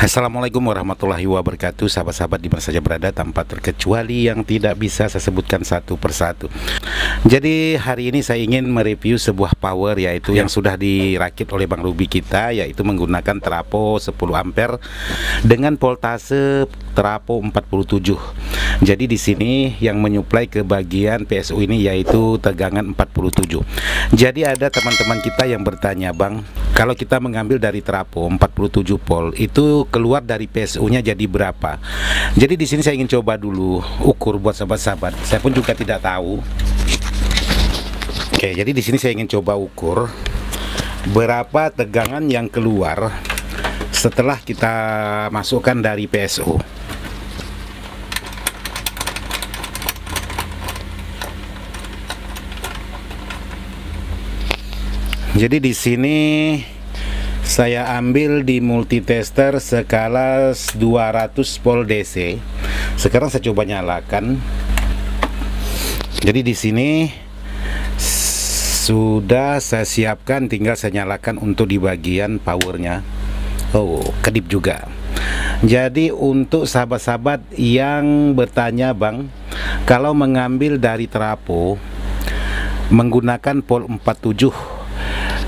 Assalamualaikum warahmatullahi wabarakatuh. Sahabat-sahabat di mana saja berada, tanpa terkecuali yang tidak bisa saya sebutkan satu persatu. Jadi hari ini saya ingin mereview sebuah power, yaitu yang sudah dirakit oleh Bang Ruby kita, yaitu menggunakan trafo 10 ampere dengan voltase trafo 47. Jadi di sini yang menyuplai ke bagian PSU ini yaitu tegangan 47. Jadi ada teman-teman kita yang bertanya, Bang, kalau kita mengambil dari trafo 47 volt itu keluar dari PSU-nya jadi berapa? Jadi di sini saya ingin coba dulu ukur buat sahabat-sahabat. Saya pun juga tidak tahu. Oke, jadi di sini saya ingin coba ukur berapa tegangan yang keluar setelah kita masukkan dari PSU. Jadi di sini saya ambil di multitester skala 200 volt DC. Sekarang saya coba nyalakan. Jadi di sini sudah saya siapkan, tinggal saya nyalakan untuk di bagian powernya. Oh, kedip juga. Jadi untuk sahabat-sahabat yang bertanya, Bang, kalau mengambil dari trafo menggunakan volt 47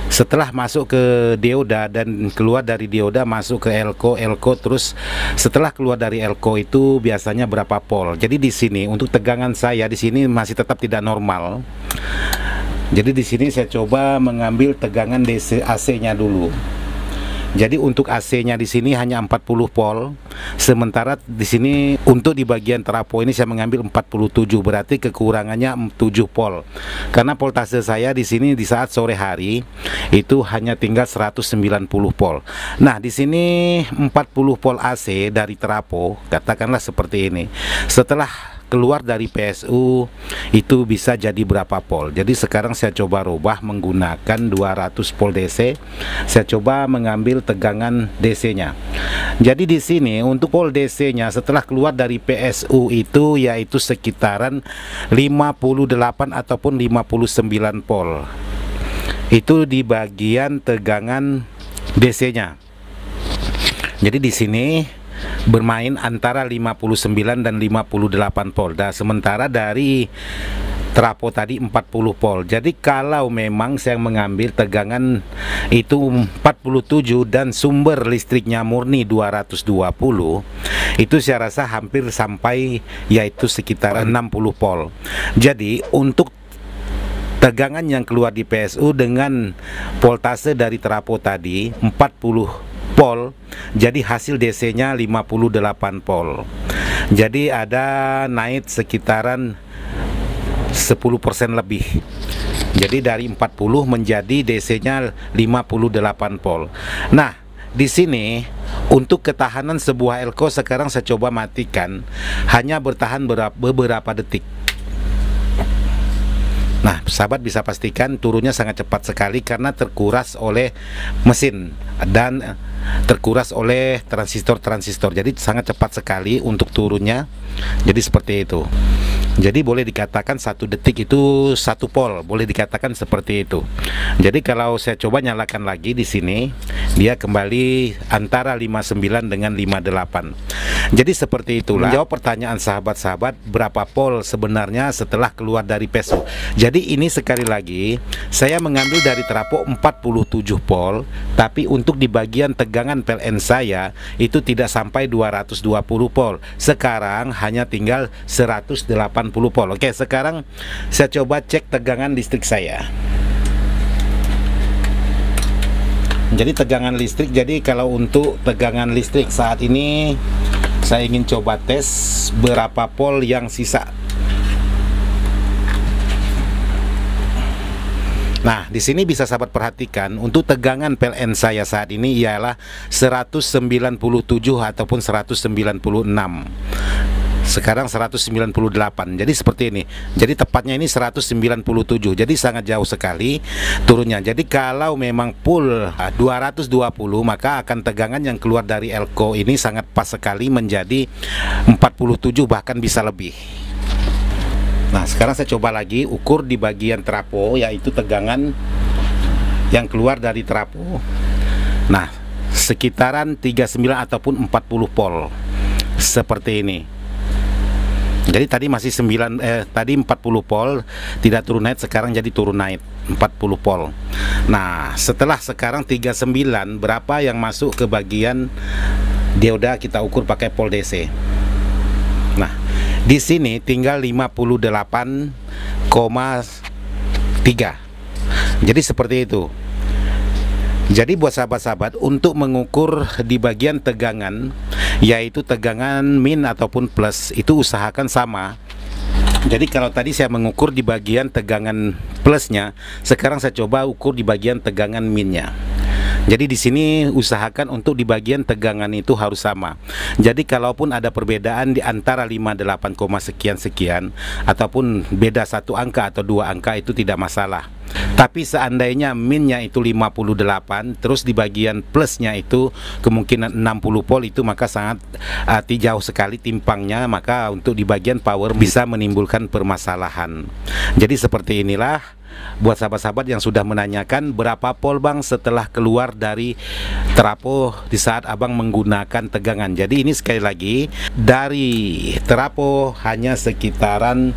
setelah masuk ke dioda dan keluar dari dioda masuk ke elko, terus setelah keluar dari elko itu biasanya berapa volt. Jadi di sini untuk tegangan saya di sini masih tetap tidak normal. Jadi di sini saya coba mengambil tegangan DC AC-nya dulu. Jadi untuk AC-nya di sini hanya 40 volt. Sementara di sini untuk di bagian trafo ini saya mengambil 47, berarti kekurangannya 7 volt. Karena voltase saya di sini di saat sore hari itu hanya tinggal 190 volt. Nah, di sini 40 volt AC dari trafo, katakanlah seperti ini. Setelah keluar dari PSU itu bisa jadi berapa volt. Jadi sekarang saya coba rubah menggunakan 200 volt DC. Saya coba mengambil tegangan DC-nya. Jadi di sini untuk volt DC-nya setelah keluar dari PSU itu yaitu sekitaran 58 ataupun 59 volt. Itu di bagian tegangan DC-nya. Jadi di sini bermain antara 59 dan 58 volt. Dan sementara dari trafo tadi 40 volt. Jadi kalau memang saya mengambil tegangan itu 47 dan sumber listriknya murni 220, itu saya rasa hampir sampai yaitu sekitar 60 volt. Jadi untuk tegangan yang keluar di PSU dengan voltase dari trafo tadi 40 volt, jadi hasil DC-nya 58 volt. Jadi ada naik sekitaran 10% lebih. Jadi dari 40 menjadi DC-nya 58 volt. Nah, di sini untuk ketahanan sebuah elko sekarang saya coba matikan, hanya bertahan beberapa detik. Nah, sahabat bisa pastikan turunnya sangat cepat sekali karena terkuras oleh mesin dan terkuras oleh transistor-transistor. Jadi sangat cepat sekali untuk turunnya. Jadi seperti itu. Jadi boleh dikatakan 1 detik itu 1 volt, boleh dikatakan seperti itu. Jadi kalau saya coba nyalakan lagi di sini, dia kembali antara 59 dengan 58. Jadi seperti itulah. Menjawab pertanyaan sahabat-sahabat, berapa volt sebenarnya setelah keluar dari PSU. Jadi ini sekali lagi saya mengambil dari trafo 47 volt, tapi untuk di bagian tegangan PLN saya itu tidak sampai 220 volt. Sekarang hanya tinggal 180 volt. Oke, sekarang saya coba cek tegangan listrik saya. Jadi tegangan listrik, jadi kalau untuk tegangan listrik saat ini saya ingin coba tes berapa volt yang sisa. Nah, di sini bisa sahabat perhatikan untuk tegangan PLN saya saat ini ialah 197 ataupun 196. Sekarang 198. Jadi seperti ini. Jadi tepatnya ini 197. Jadi sangat jauh sekali turunnya. Jadi kalau memang full 220, maka akan tegangan yang keluar dari elko ini sangat pas sekali menjadi 47, bahkan bisa lebih. Nah, sekarang saya coba lagi ukur di bagian trafo, yaitu tegangan yang keluar dari trafo. Nah, sekitaran 39 ataupun 40 volt seperti ini. Jadi tadi masih 40 volt, tidak turun naik, sekarang jadi turun naik 40 volt. Nah, setelah sekarang 39, berapa yang masuk ke bagian dioda kita ukur pakai volt DC. Nah, di sini tinggal 58,3. Jadi seperti itu. Jadi buat sahabat-sahabat, untuk mengukur di bagian tegangan, yaitu tegangan min ataupun plus, itu usahakan sama. Jadi kalau tadi saya mengukur di bagian tegangan plusnya, sekarang saya coba ukur di bagian tegangan minnya. Jadi di sini usahakan untuk di bagian tegangan itu harus sama. Jadi kalaupun ada perbedaan di antara 58, sekian ataupun beda satu angka atau dua angka, itu tidak masalah. Tapi seandainya minnya itu 58, terus di bagian plusnya itu kemungkinan 60 volt, itu maka sangat jauh sekali timpangnya, maka untuk di bagian power bisa menimbulkan permasalahan. Jadi seperti inilah buat sahabat-sahabat yang sudah menanyakan berapa volt bang setelah keluar dari trafo di saat abang menggunakan tegangan. Jadi ini sekali lagi, dari trafo hanya sekitaran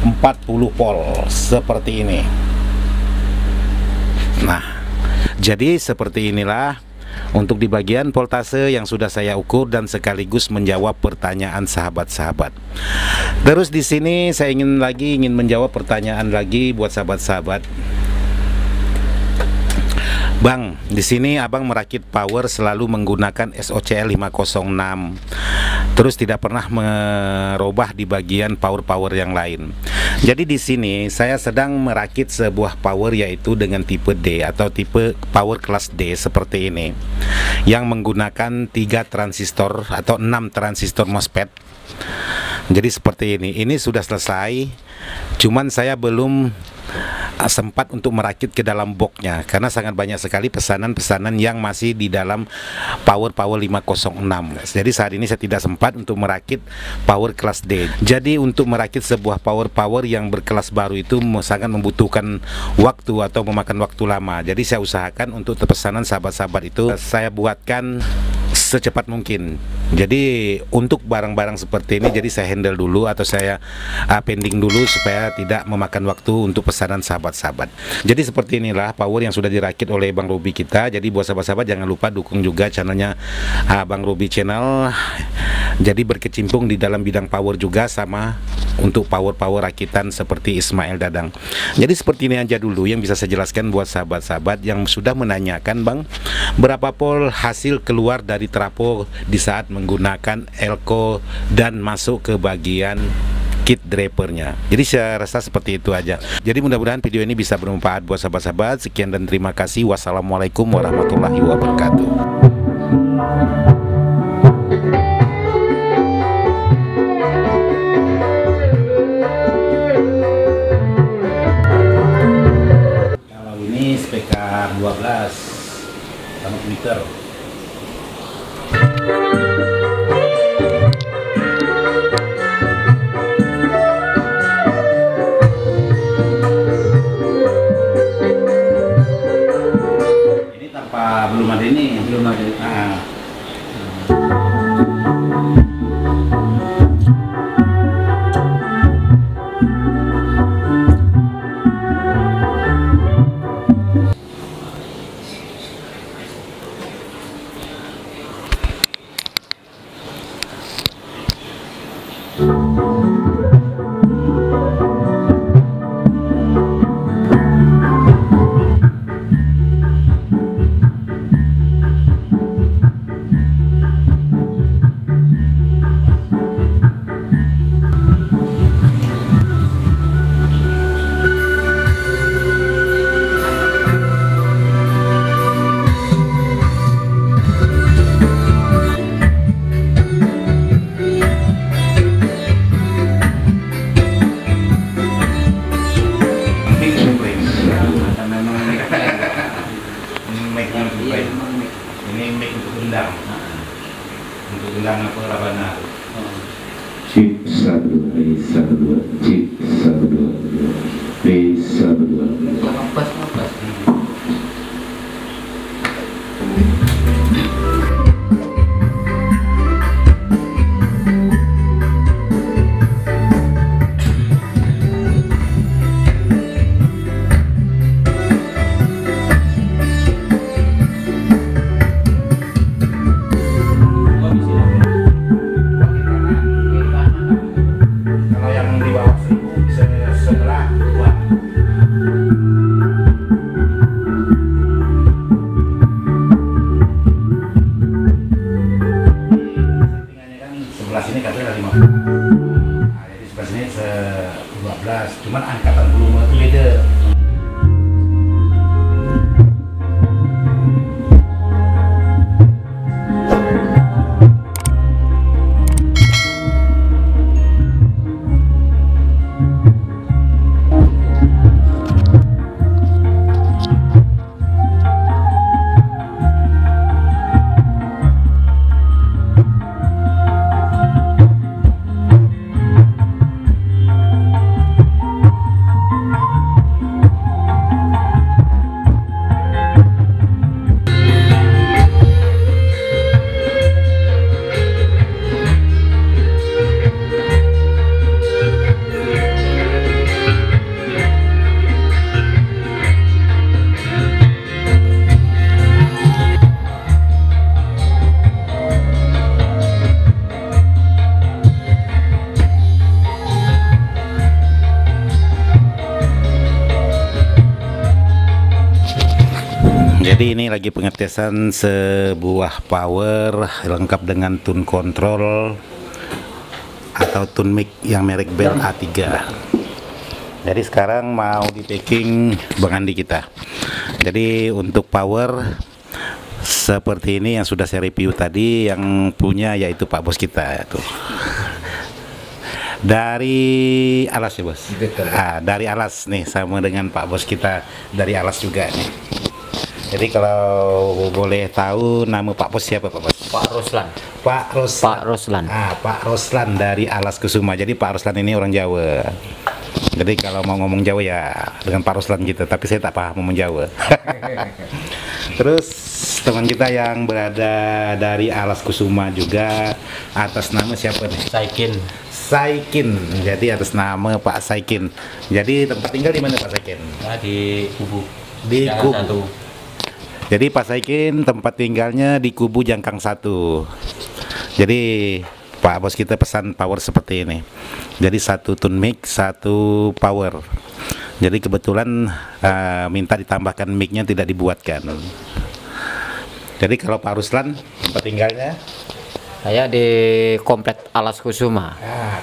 40 volt seperti ini. Nah, jadi seperti inilah untuk di bagian voltase yang sudah saya ukur dan sekaligus menjawab pertanyaan sahabat-sahabat. Terus di sini saya ingin menjawab pertanyaan lagi buat sahabat-sahabat. Bang, di sini abang merakit power selalu menggunakan SOCL 506. Terus tidak pernah merubah di bagian power yang lain. Jadi di sini saya sedang merakit sebuah power yaitu dengan tipe D atau tipe power kelas D seperti ini, yang menggunakan 3 transistor atau 6 transistor MOSFET. Jadi seperti ini sudah selesai, cuman saya belum sempat untuk merakit ke dalam boxnya karena sangat banyak sekali pesanan-pesanan yang masih di dalam power 506. Jadi saat ini saya tidak sempat untuk merakit power kelas D. Jadi untuk merakit sebuah power yang berkelas baru itu sangat membutuhkan waktu atau memakan waktu lama. Jadi saya usahakan untuk pesanan sahabat-sahabat itu saya buatkan secepat mungkin. Jadi untuk barang-barang seperti ini, jadi saya handle dulu atau saya pending dulu supaya tidak memakan waktu untuk pesanan sahabat-sahabat. Jadi seperti inilah power yang sudah dirakit oleh Bang Robi kita. Jadi buat sahabat-sahabat jangan lupa dukung juga channelnya Bang Robi Channel. Jadi berkecimpung di dalam bidang power juga, sama untuk power rakitan seperti Ismail Dadang. Jadi seperti ini aja dulu yang bisa saya jelaskan buat sahabat-sahabat yang sudah menanyakan, Bang, berapa volt hasil keluar dari trafo di saat menggunakan elko dan masuk ke bagian kit drivernya. Jadi saya rasa seperti itu aja. Jadi mudah-mudahan video ini bisa bermanfaat buat sahabat-sahabat. Sekian dan terima kasih. Wassalamualaikum warahmatullahi wabarakatuh. Kalau ini speaker 12 sama Twitter. Belum ada ini, belum ada. Nah. Ini mic untuk undang, apa Rabana. Cik 1 2 cik 1 2 B 1 2. angkatan volume leader. Jadi ini lagi pengetesan sebuah power lengkap dengan tune control atau tune mic yang merek Bell A3. Jadi sekarang mau di packing Bang Andi kita. Jadi untuk power seperti ini yang sudah saya review tadi, yang punya yaitu Pak Bos kita tuh. Dari Alas ya Bos. Dari Alas nih, sama dengan Pak Bos kita dari Alas juga nih. Jadi kalau boleh tahu nama Pak Bos siapa Pak Bos? Pak Roslan. Pak Roslan. Pak Roslan. Pak Roslan dari Alas Kusuma. Jadi Pak Roslan ini orang Jawa. Jadi kalau mau ngomong Jawa ya dengan Pak Roslan gitu. Tapi saya tak paham ngomong Jawa. Terus teman kita yang berada dari Alas Kusuma juga atas nama siapa nih? Saikin. Saikin. Jadi atas nama Pak Saikin. Jadi tempat tinggal di mana Pak Saikin? Nah, di Kubu. Di Jalan Kubu. Satu. Jadi Pak Saikin tempat tinggalnya di Kubu Jangkang 1. Jadi Pak Bos kita pesan power seperti ini. Jadi satu tune mic, satu power. Jadi kebetulan minta ditambahkan mic-nya tidak dibuatkan. Jadi kalau Pak Ruslan tempat tinggalnya? Saya di Komplek Alas Kusuma.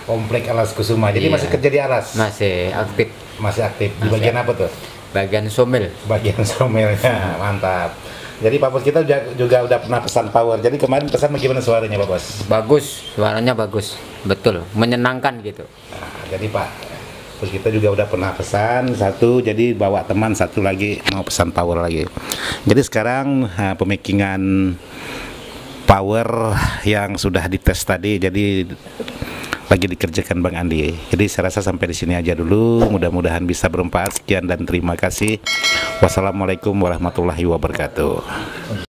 Komplek Alas Kusuma. Jadi Iya. masih kerja di Alas? Masih aktif. Masih aktif. Di bagian apa tuh? Bagian somel. Bagian somelnya. Mantap. Jadi Pak Bos kita juga udah pernah pesan power. Jadi kemarin pesan bagaimana suaranya Pak Bos? Bagus, suaranya bagus. Betul, menyenangkan gitu. Jadi Pak Bos kita juga udah pernah pesan satu, jadi bawa teman satu lagi mau pesan power lagi. Jadi sekarang pemakingan power yang sudah dites tadi, jadi lagi dikerjakan Bang Andi. Jadi saya rasa sampai di sini aja dulu. Mudah-mudahan bisa bermanfaat. Sekian dan terima kasih. Wassalamualaikum warahmatullahi wabarakatuh.